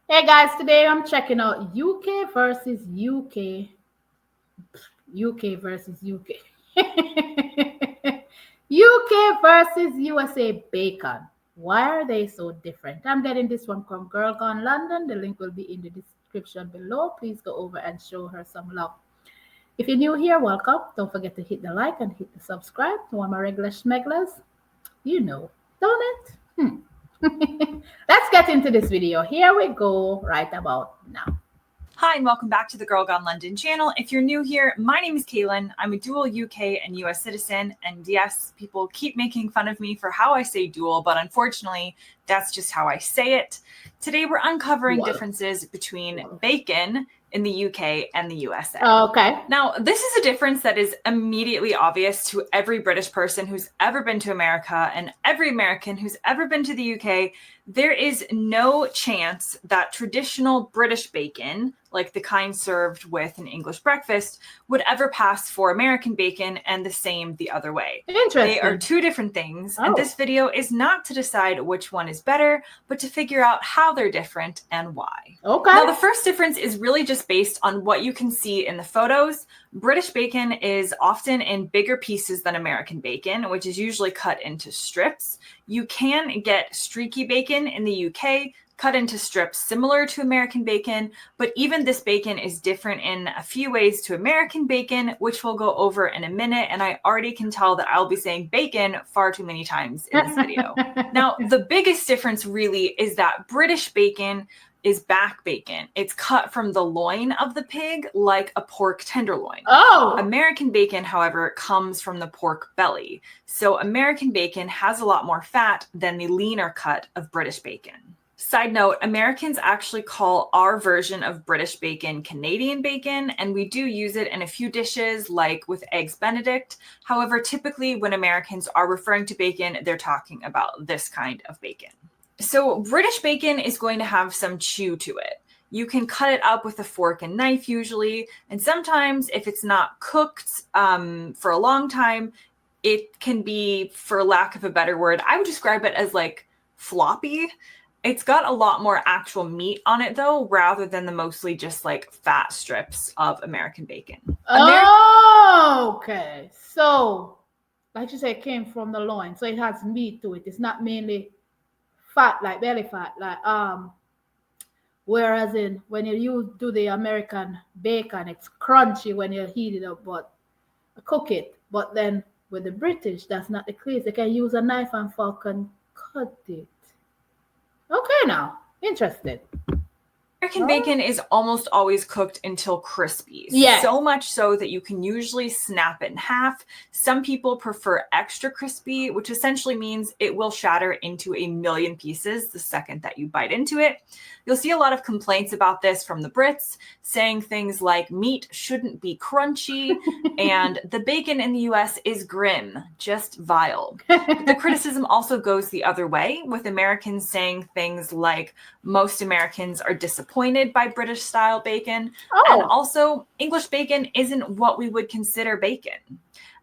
Hey guys, today I'm checking out UK versus UK. UK versus UK. UK versus USA bacon. Why are they so different? I'm getting this one from Girl Gone London. The link will be in the description below. Please go over and show her some love. If you're new here, welcome. Don't forget to hit the like and hit the subscribe. To all my regular schmeglers, you know, don't it? Let's get into this video. Here we go right about now. Hi, and welcome back to the Girl Gone London channel. If you're new here, my name is Kaylin. I'm a dual UK and US citizen. And yes, people keep making fun of me for how I say dual, but unfortunately, that's just how I say it. Today, we're uncovering differences between bacon in the UK and the USA. Okay. Now, this is a difference that is immediately obvious to every British person who's ever been to America and every American who's ever been to the UK. There is no chance that traditional British bacon, like the kind served with an English breakfast, would ever pass for American bacon, and the same the other way. They are two different things, and this video is not to decide which one is better, but to figure out how they're different and why. Okay. Now, the first difference is really just based on what you can see in the photos. British bacon is often in bigger pieces than American bacon, which is usually cut into strips. You can get streaky bacon in the UK, cut into strips similar to American bacon, but even this bacon is different in a few ways to American bacon, which we'll go over in a minute. And I already can tell that I'll be saying bacon far too many times in this video. Now, the biggest difference really is that British bacon is back bacon. It's cut from the loin of the pig like a pork tenderloin. American bacon, however, comes from the pork belly. So American bacon has a lot more fat than the leaner cut of British bacon. Side note, Americans actually call our version of British bacon Canadian bacon, and we do use it in a few dishes like with Eggs Benedict. However, typically when Americans are referring to bacon, they're talking about this kind of bacon. So British bacon is going to have some chew to it. You can cut it up with a fork and knife usually, and sometimes if it's not cooked for a long time, it can be, for lack of a better word, I would describe it as like floppy. It's got a lot more actual meat on it though, rather than the mostly just like fat strips of American bacon. Okay. So, like you say, it came from the loin, so it has meat to it. It's not mainly fat, like belly fat, like whereas in when you do the American bacon, it's crunchy when you heat it up, but cook it. But then with the British, that's not the case. They can use a knife and fork and cut it. Okay, now interested. American bacon is almost always cooked until crispy. Yes. So much so that you can usually snap it in half. Some people prefer extra crispy, which essentially means it will shatter into a million pieces the second that you bite into it. You'll see a lot of complaints about this from the Brits, saying things like meat shouldn't be crunchy and the bacon in the US is grim, just vile. But the criticism also goes the other way, with Americans saying things like most Americans are disappointed by British style bacon, and also English bacon isn't what we would consider bacon.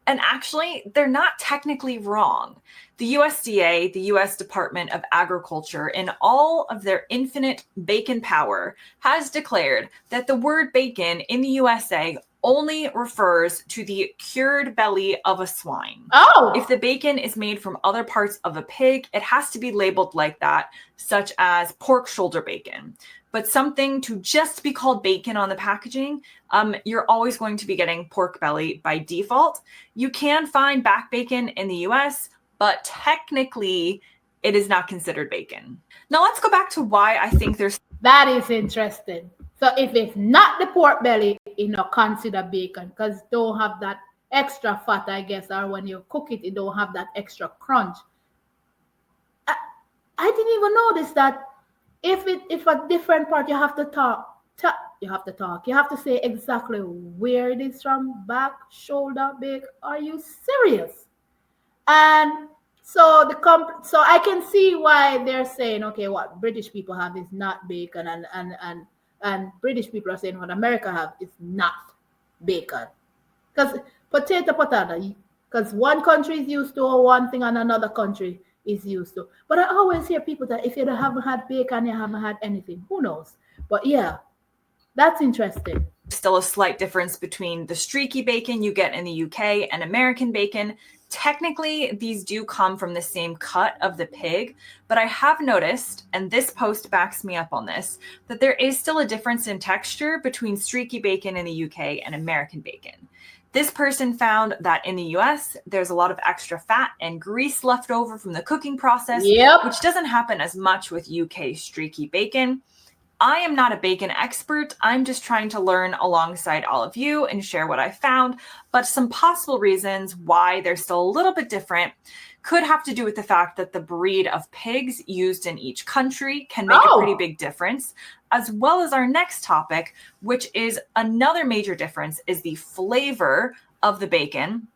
And actually, they're not technically wrong. The USDA, the US Department of Agriculture, in all of their infinite bacon power, has declared that the word bacon in the USA only refers to the cured belly of a swine. If the bacon is made from other parts of a pig, it has to be labeled like that, such as pork shoulder bacon. But something to just be called bacon on the packaging, you're always going to be getting pork belly by default. You can find back bacon in the US, but technically it is not considered bacon. Now let's go back to why I think there's... That is interesting. So if it's not the pork belly, you know, consider bacon, because it don't have that extra fat, I guess, or when you cook it, it don't have that extra crunch. I didn't even notice that if a different part, you have to talk. You have to say exactly where it is from, back, shoulder, back. Are you serious? And so so I can see why they're saying, okay, what British people have is not bacon, and British people are saying what America have is not bacon. Because potato, because one country is used to one thing and another country is used to. But I always hear people that if you haven't had bacon, you haven't had anything. Who knows? But yeah, that's interesting. Still a slight difference between the streaky bacon you get in the UK and American bacon. Technically, these do come from the same cut of the pig, but I have noticed, and this post backs me up on this, that there is still a difference in texture between streaky bacon in the UK and American bacon. This person found that in the US, there's a lot of extra fat and grease left over from the cooking process, which doesn't happen as much with UK streaky bacon. I am not a bacon expert. I'm just trying to learn alongside all of you and share what I found. But some possible reasons why they're still a little bit different could have to do with the fact that the breed of pigs used in each country can make a pretty big difference, as well as our next topic, which is another major difference, is the flavor of the bacon.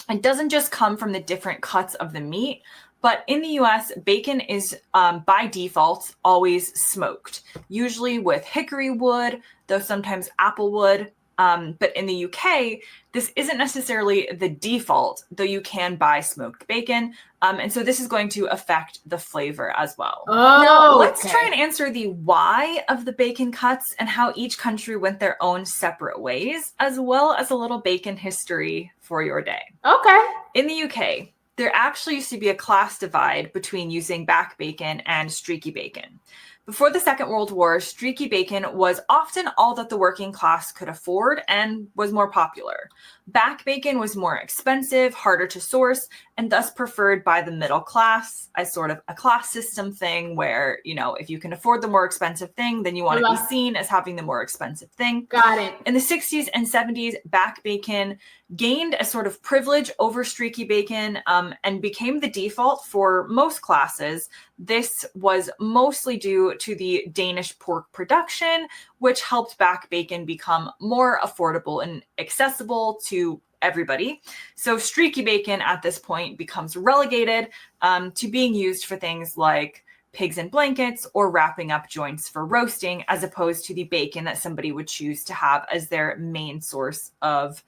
It doesn't just come from the different cuts of the meat, but in the US, bacon is by default always smoked, usually with hickory wood, though sometimes apple wood. But in the UK, this isn't necessarily the default, though you can buy smoked bacon. And so this is going to affect the flavor as well. Now, let's try and answer the why of the bacon cuts and how each country went their own separate ways, as well as a little bacon history for your day. Okay. In the UK, there actually used to be a class divide between using back bacon and streaky bacon. Before the Second World War, streaky bacon was often all that the working class could afford and was more popular. Back bacon was more expensive, harder to source, and thus preferred by the middle class as sort of a class system thing where, you know, if you can afford the more expensive thing, then you want to be seen as having the more expensive thing. Got it. In the 60s and 70s, back bacon gained a sort of privilege over streaky bacon and became the default for most classes. This was mostly due to the Danish pork production, which helped back bacon become more affordable and accessible to everybody. So streaky bacon at this point becomes relegated to being used for things like pigs in blankets or wrapping up joints for roasting, as opposed to the bacon that somebody would choose to have as their main source of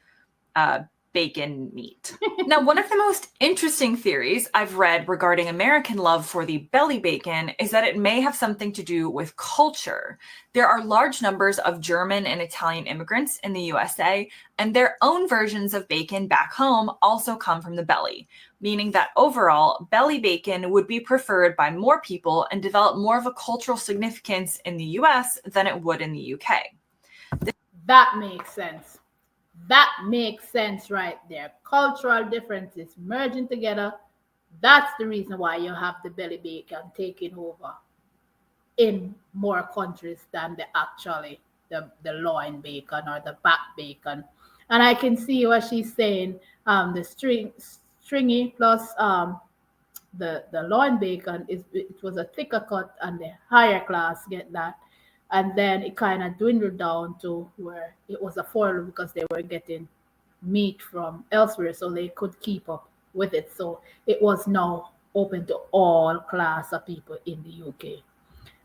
bacon meat. Now, one of the most interesting theories I've read regarding American love for the belly bacon is that it may have something to do with culture. There are large numbers of German and Italian immigrants in the USA, and their own versions of bacon back home also come from the belly, meaning that overall, belly bacon would be preferred by more people and develop more of a cultural significance in the US than it would in the UK. That makes sense. That makes sense right there. Cultural differences merging together. That's the reason why you have the belly bacon taking over in more countries than the loin bacon or the back bacon. And I can see what she's saying. The stringy plus the loin bacon it was a thicker cut, and the higher class get that. And then it kind of dwindled down to where it was affordable because they were getting meat from elsewhere, so they could keep up with it. So it was now open to all class of people in the UK.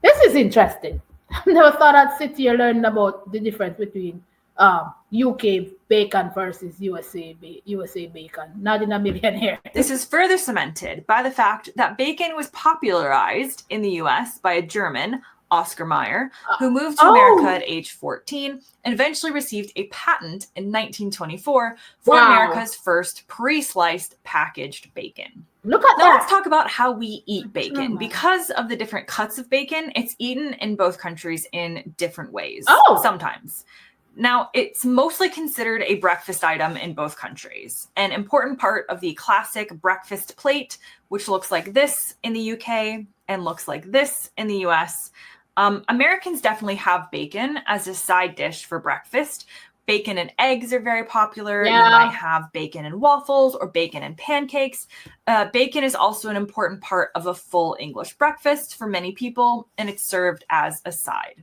This is interesting. I never thought I'd sit here learning about the difference between UK bacon versus USA bacon. Not in a million years. This is further cemented by the fact that bacon was popularized in the US by a German, Oscar Mayer, who moved to America at age 14 and eventually received a patent in 1924 for America's first pre-sliced packaged bacon. Look at now that. Let's talk about how we eat bacon. Because of the different cuts of bacon, it's eaten in both countries in different ways. Sometimes. Now, it's mostly considered a breakfast item in both countries. An important part of the classic breakfast plate, which looks like this in the UK and looks like this in the US. Americans definitely have bacon as a side dish for breakfast. Bacon and eggs are very popular. You might have bacon and waffles or bacon and pancakes. Bacon is also an important part of a full English breakfast for many people, and it's served as a side.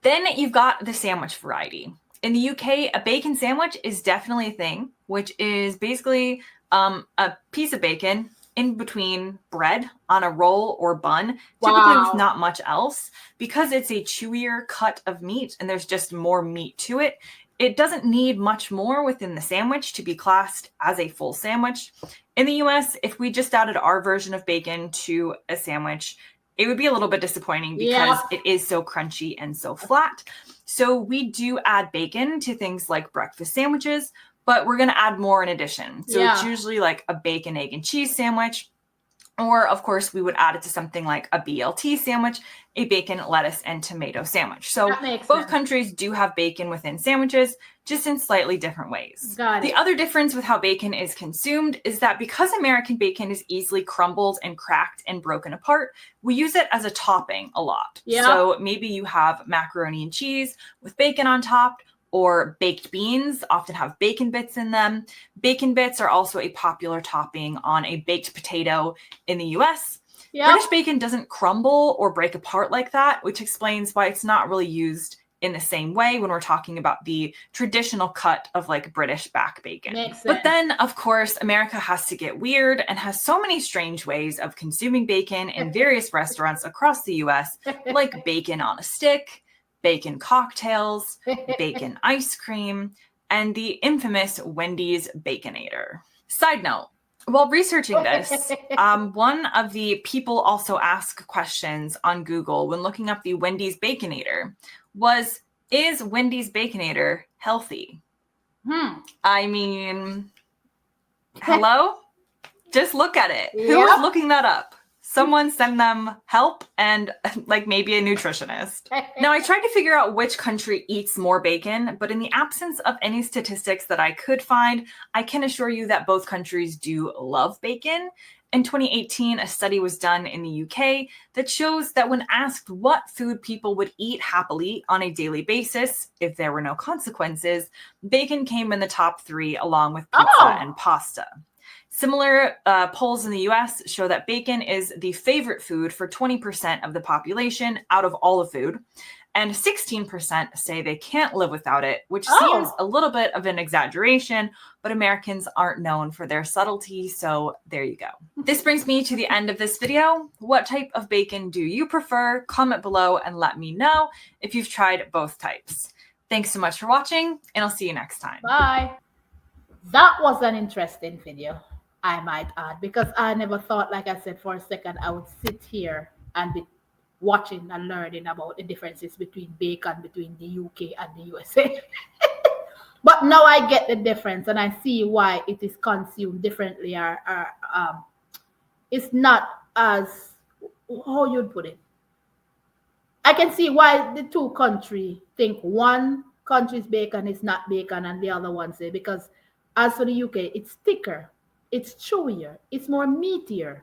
Then you've got the sandwich variety. In the UK, a bacon sandwich is definitely a thing, which is basically a piece of bacon in between bread on a roll or bun, typically with not much else. Because it's a chewier cut of meat and there's just more meat to it, It doesn't need much more within the sandwich to be classed as a full sandwich. In the US, if we just added our version of bacon to a sandwich, it would be a little bit disappointing because it is so crunchy and so flat. So we do add bacon to things like breakfast sandwiches, but we're going to add more in addition. So it's usually like a bacon, egg, and cheese sandwich. Or, of course, we would add it to something like a BLT sandwich, a bacon, lettuce, and tomato sandwich. So both countries do have bacon within sandwiches, just in slightly different ways. The other difference with how bacon is consumed is that because American bacon is easily crumbled and cracked and broken apart, we use it as a topping a lot. So maybe you have macaroni and cheese with bacon on top, or baked beans often have bacon bits in them. Bacon bits are also a popular topping on a baked potato in the US. British bacon doesn't crumble or break apart like that, which explains why it's not really used in the same way when we're talking about the traditional cut of like British back bacon. But then, of course, America has to get weird and has so many strange ways of consuming bacon in various restaurants across the US, like bacon on a stick, bacon cocktails, bacon ice cream, and the infamous Wendy's Baconator. Side note, while researching this, one of the people also ask questions on Google when looking up the Wendy's Baconator was, is Wendy's Baconator healthy? I mean, hello? Just look at it. Who is looking that up? Someone send them help and like maybe a nutritionist. Now, I tried to figure out which country eats more bacon, but in the absence of any statistics that I could find, I can assure you that both countries do love bacon. In 2018, a study was done in the UK that shows that when asked what food people would eat happily on a daily basis, if there were no consequences, bacon came in the top 3 along with pizza and pasta. Similar polls in the US show that bacon is the favorite food for 20% of the population out of all the food, and 16% say they can't live without it, which seems a little bit of an exaggeration, but Americans aren't known for their subtlety, so there you go. This brings me to the end of this video. What type of bacon do you prefer? Comment below and let me know if you've tried both types. Thanks so much for watching, and I'll see you next time. Bye. That was an interesting video, I might add, because I never thought, like I said, for a second, I would sit here and be watching and learning about the differences between bacon between the UK and the USA. But now I get the difference and I see why it is consumed differently. It's not as, how you'd put it. I can see why the two countries think one country's bacon is not bacon and the other one say, because as for the UK, it's thicker, it's chewier, it's more meatier.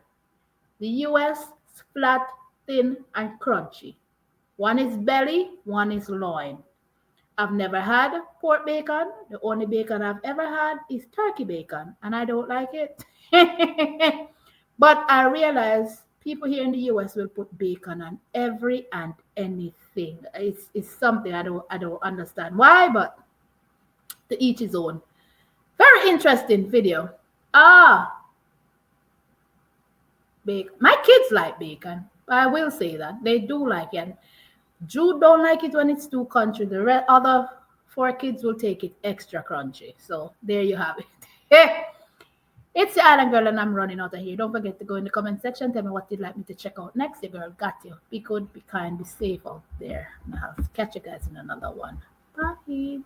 The US is flat, thin, and crunchy. One is belly, one is loin. I've never had pork bacon. The only bacon I've ever had is turkey bacon, and I don't like it. But I realize people here in the US will put bacon on every and anything. It's something I don't understand why, but to each his own. Very interesting video. Bacon. My kids like bacon. I will say that. They do like it. Jude don't like it when it's too crunchy. The other 4 kids will take it extra crunchy. So there you have it. It's the Island Girl and I'm running out of here. Don't forget to go in the comment section. Tell me what you'd like me to check out next. Your girl got you. Be good, be kind, be safe out there. And I'll catch you guys in another one. Bye.